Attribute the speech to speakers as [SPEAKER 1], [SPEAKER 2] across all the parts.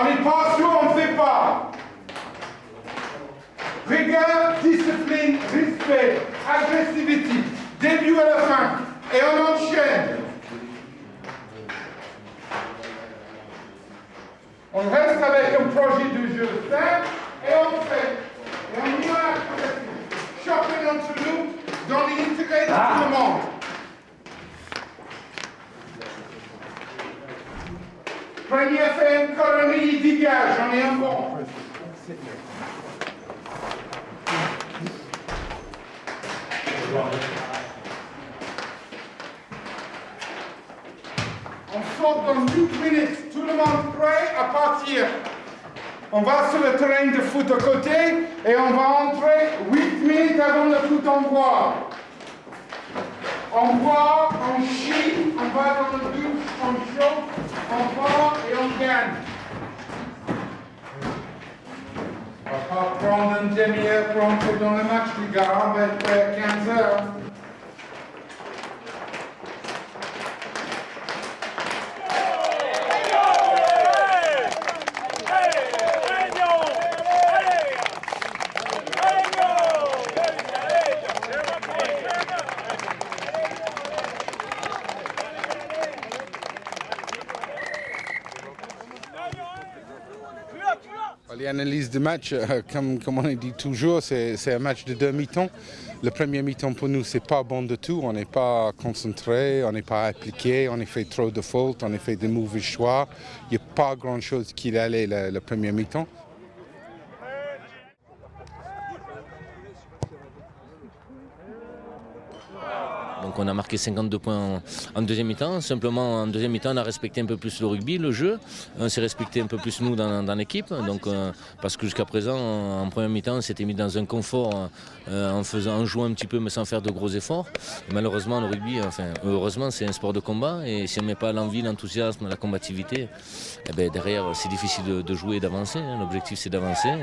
[SPEAKER 1] On est patient, on ne sait pas. Rigueur, discipline, respect, agressivité, début à la fin. Et on enchaîne. On reste avec un projet de jeu simple et on fait. Et on y va. Chacun d'entre nous dans l'intérêt de tout le monde. Premier fait une colonie, il dégage, j'en ai un bon. On sort dans 8 minutes, tout le monde prêt à partir. On va sur le terrain de foot à côté et on va entrer 8 minutes avant le coup d'envoi. On boit, on chie, on va dans le douche, on chauffe, on part et on gagne. On va pas prendre une demi-heure pour entrer dans le match, les gars, on va être prêt à 15 heures.
[SPEAKER 2] L'analyse du match, comme on dit toujours, c'est un match de deux mi-temps. Le premier mi-temps pour nous, c'est pas bon du tout. On n'est pas concentré, on n'est pas appliqué, on a fait trop de fautes, on a fait de mauvais choix. Il n'y a pas grand-chose qui allait le premier mi-temps.
[SPEAKER 3] Donc on a marqué 52 points en deuxième mi-temps. Simplement en deuxième mi-temps on a respecté un peu plus le rugby, le jeu. On s'est respecté un peu plus nous dans l'équipe. Donc, parce que jusqu'à présent en première mi-temps on s'était mis dans un confort en jouant un petit peu mais sans faire de gros efforts. Et malheureusement le rugby, heureusement c'est un sport de combat et si on ne met pas l'envie, l'enthousiasme, la combativité, eh bien, derrière c'est difficile de jouer et d'avancer. L'objectif c'est d'avancer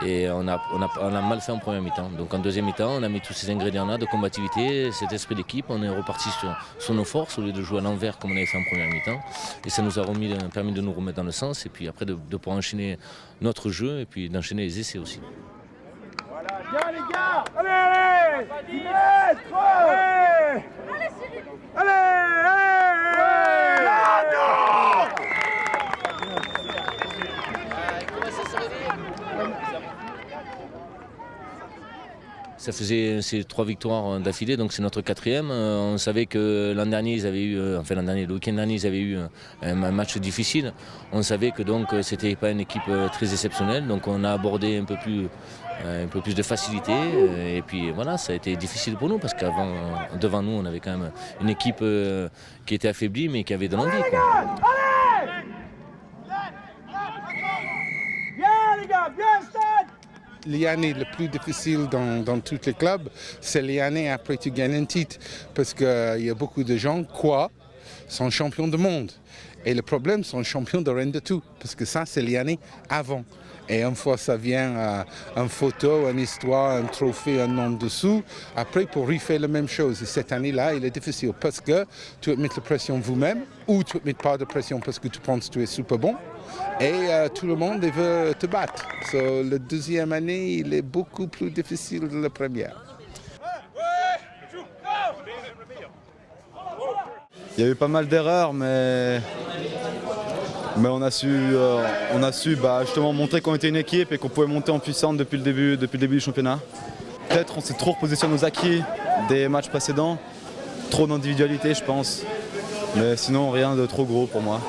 [SPEAKER 3] et on a mal fait en première mi-temps. Donc en deuxième mi-temps on a mis tous ces ingrédients-là de combativité, cet esprit d'équipe, on est reparti sur nos forces au lieu de jouer à l'envers comme on avait fait en première mi-temps. Et ça nous a permis de nous remettre dans le sens et puis après de pouvoir enchaîner notre jeu et puis d'enchaîner les essais aussi.
[SPEAKER 4] Voilà, bien les gars. Allez, 10 mètres. Allez, allez,
[SPEAKER 3] Ça faisait ces 3 victoires d'affilée, donc c'est notre 4e. On savait que l'an dernier, le week-end dernier, ils avaient eu un match difficile. On savait que donc c'était pas une équipe très exceptionnelle, donc on a abordé un peu plus de facilité. Et puis voilà, ça a été difficile pour nous parce qu'avant, devant nous, on avait quand même une équipe qui était affaiblie mais qui avait de l'envie.
[SPEAKER 4] Bien les gars, bien stade.
[SPEAKER 2] L'année la plus difficile dans tous les clubs, c'est l'année après tu gagnes un titre. Parce qu'il y a beaucoup de gens qui sont champions du monde. Et le problème, sont champions de rien de tout. Parce que ça, c'est l'année avant. Et une fois ça vient, une photo, une histoire, un trophée, un nom dessous, après pour refaire la même chose. Et cette année-là, il est difficile parce que tu vas mettre la pression vous-même ou tu ne mets pas de pression parce que tu penses que tu es super bon. Et tout le monde veut te battre. La deuxième année, il est beaucoup plus difficile que la première.
[SPEAKER 5] Il y a eu pas mal d'erreurs, mais on a su justement montrer qu'on était une équipe et qu'on pouvait monter en puissance depuis le début du championnat. Peut-être on s'est trop reposé sur nos acquis des matchs précédents, trop d'individualité je pense, mais sinon rien de trop gros pour moi.